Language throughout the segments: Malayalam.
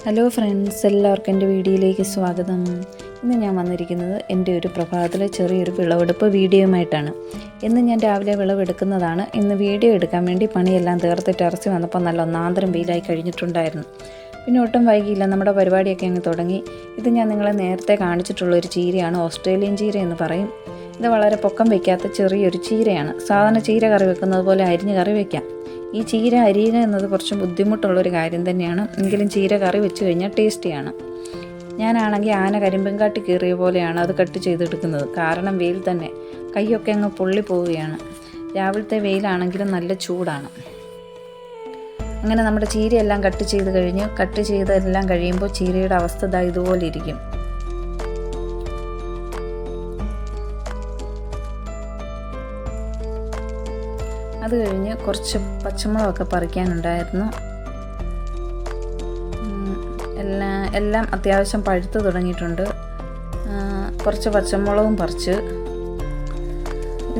ഹലോ ഫ്രണ്ട്സ്, എല്ലാവർക്കും എൻ്റെ വീഡിയോയിലേക്ക് സ്വാഗതം. ഇന്ന് ഞാൻ വന്നിരിക്കുന്നത് എൻ്റെ ഒരു പ്രഭാതത്തിലെ ചെറിയൊരു വിളവെടുപ്പ് വീഡിയോയുമായിട്ടാണ്. ഇന്ന് ഞാൻ രാവിലെ വിളവെടുക്കുന്നതാണ്. ഇന്ന് വീഡിയോ എടുക്കാൻ വേണ്ടി പണിയെല്ലാം തീർത്ത് ടെറസിൽ വന്നപ്പോൾ നല്ല ഒന്നാന്തരം വെയിലായി കഴിഞ്ഞിട്ടുണ്ടായിരുന്നു. പിന്നെ ഒട്ടും വൈകിയില്ല, നമ്മുടെ പരിപാടിയൊക്കെ അങ്ങ് തുടങ്ങി. ഇത് ഞാൻ നിങ്ങളെ നേരത്തെ കാണിച്ചിട്ടുള്ളൊരു ചീരയാണ്, ഓസ്ട്രേലിയൻ ചീര എന്ന് പറയും. ഇത് വളരെ പൊക്കം വയ്ക്കാത്ത ചെറിയൊരു ചീരയാണ്. സാധാരണ ചീര കറി വെക്കുന്നത് പോലെ അരിഞ്ഞ് കറി വയ്ക്കാം. ഈ ചീര അരിയുക എന്നത് കുറച്ച് ബുദ്ധിമുട്ടുള്ളൊരു കാര്യം തന്നെയാണ്. എങ്കിലും ചീര കറി വെച്ച് കഴിഞ്ഞാൽ ടേസ്റ്റിയാണ്. ഞാനാണെങ്കിൽ ആന കരിമ്പൻകാട്ടി കീറിയ പോലെയാണ് അത് കട്ട് ചെയ്തെടുക്കുന്നത്. കാരണം വെയിൽ തന്നെ കൈയൊക്കെ അങ്ങ് പൊള്ളി പോവുകയാണ്. രാവിലത്തെ വെയിലാണെങ്കിലും നല്ല ചൂടാണ്. അങ്ങനെ നമ്മുടെ ചീരയെല്ലാം കട്ട് ചെയ്തെല്ലാം കഴിയുമ്പോൾ ചീരയുടെ അവസ്ഥ ഇതുപോലെ ഇരിക്കും. അത് കഴിഞ്ഞ് കുറച്ച് പച്ചമുളകൊക്കെ പറിക്കാനുണ്ടായിരുന്നു. എല്ലാം അത്യാവശ്യം പഴുത്ത് തുടങ്ങിയിട്ടുണ്ട്. കുറച്ച് പച്ചമുളകും പറിച്ച്.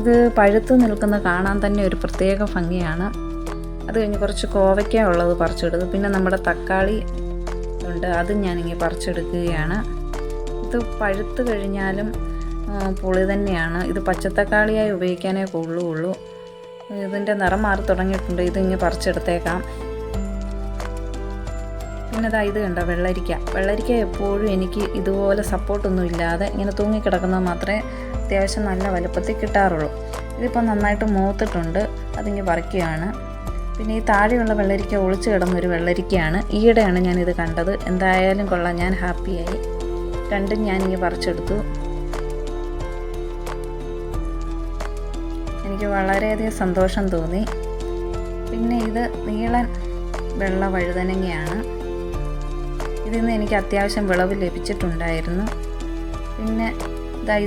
ഇത് പഴുത്ത് നിൽക്കുന്ന കാണാൻ തന്നെ ഒരു പ്രത്യേക ഭംഗിയാണ്. അത് കഴിഞ്ഞ് കുറച്ച് കോവയ്ക്ക ഉള്ളത് പറിച്ചെടുത്തു. പിന്നെ നമ്മുടെ തക്കാളി ഉണ്ട്, അതും ഞാനിങ്ങനെ പറിച്ചെടുക്കുകയാണ്. ഇത് പഴുത്ത് കഴിഞ്ഞാലും പുളി തന്നെയാണ്. ഇത് പച്ചത്തക്കാളിയായി ഉപയോഗിക്കാനേ കൊള്ളുകയുള്ളൂ. ഇതിൻ്റെ നിറം മാറി തുടങ്ങിയിട്ടുണ്ട്. ഇതിങ്ങനെ പറിച്ചെടുത്തേക്കാം. പിന്നെ ഇത് കണ്ടോ, വെള്ളരിക്ക എപ്പോഴും എനിക്ക് ഇതുപോലെ സപ്പോർട്ടൊന്നും ഇല്ലാതെ ഇങ്ങനെ തൂങ്ങിക്കിടക്കുന്നത് മാത്രമേ അത്യാവശ്യം നല്ല വലുപ്പത്തിൽ കിട്ടാറുള്ളൂ. ഇതിപ്പോൾ നന്നായിട്ട് മൂത്തിട്ടുണ്ട്, അതിങ്ങനെ പറിക്കുകയാണ്. പിന്നെ ഈ താഴെയുള്ള വെള്ളരിക്ക ഒളിച്ചു കിടന്നൊരു വെള്ളരിക്കയാണ്. ഈയിടെയാണ് ഞാനിത് കണ്ടത്. എന്തായാലും കൊള്ളാം, ഞാൻ ഹാപ്പിയായി. രണ്ടും ഞാനിങ്ങനെ പറിച്ചെടുത്തു. എനിക്ക് വളരെയധികം സന്തോഷം തോന്നി. പിന്നെ ഇത് നീളൻ വെള്ള വഴുതനങ്ങയാണ്. ഇതിൽ നിന്ന് എനിക്ക് അത്യാവശ്യം വിളവ് ലഭിച്ചിട്ടുണ്ടായിരുന്നു. പിന്നെ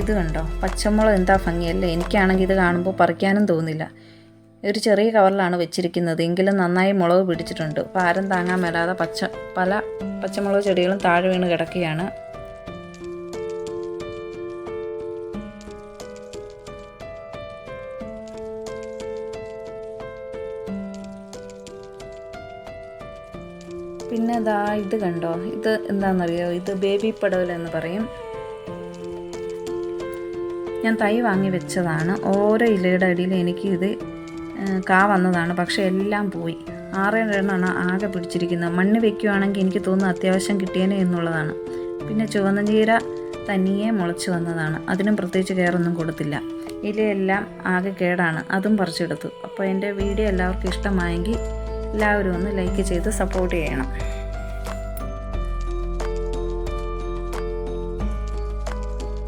ഇത് കണ്ടോ, പച്ചമുളക് എന്താ ഭംഗിയല്ലേ. എനിക്കാണെങ്കിൽ ഇത് കാണുമ്പോൾ പറിക്കാനും തോന്നില്ല. ഒരു ചെറിയ കവറിലാണ് വെച്ചിരിക്കുന്നത്, എങ്കിലും നന്നായി മുളക് പിടിച്ചിട്ടുണ്ട്. ഭാരം താങ്ങാൻ മേലാതെ പല പച്ചമുളക് ചെടികളും താഴെ വീണ് കിടക്കുകയാണ്. പിന്നെ ഇത് കണ്ടോ, ഇത് എന്താണെന്നറിയോ, ഇത് ബേബി പടവൽ എന്ന് പറയും. ഞാൻ തൈ വാങ്ങി വെച്ചതാണ്. ഓരോ ഇലയുടെ അടിയിൽ എനിക്ക് ഇത് കാ വന്നതാണ്. പക്ഷേ എല്ലാം പോയി. 6 എണ്ണമാണ് ആകെ പിടിച്ചിരിക്കുന്നത്. മണ്ണ് വയ്ക്കുകയാണെങ്കിൽ എനിക്ക് തോന്നുന്നു അത്യാവശ്യം കിട്ടിയേനെ എന്നുള്ളതാണ്. പിന്നെ ചുവന്ന ചീര തനിയെ മുളച്ച് വന്നതാണ്. അതിനും പ്രത്യേകിച്ച് കെയറൊന്നും കൊടുത്തില്ല. ഇലയെല്ലാം ആകെ കേടാണ്, അതും പറിച്ചെടുത്തു. അപ്പോൾ എൻ്റെ വീഡിയോ എല്ലാവർക്കും ഇഷ്ടമായെങ്കിൽ എല്ലാവരും ഒന്ന് ലൈക്ക് ചെയ്ത് സപ്പോർട്ട് ചെയ്യണം.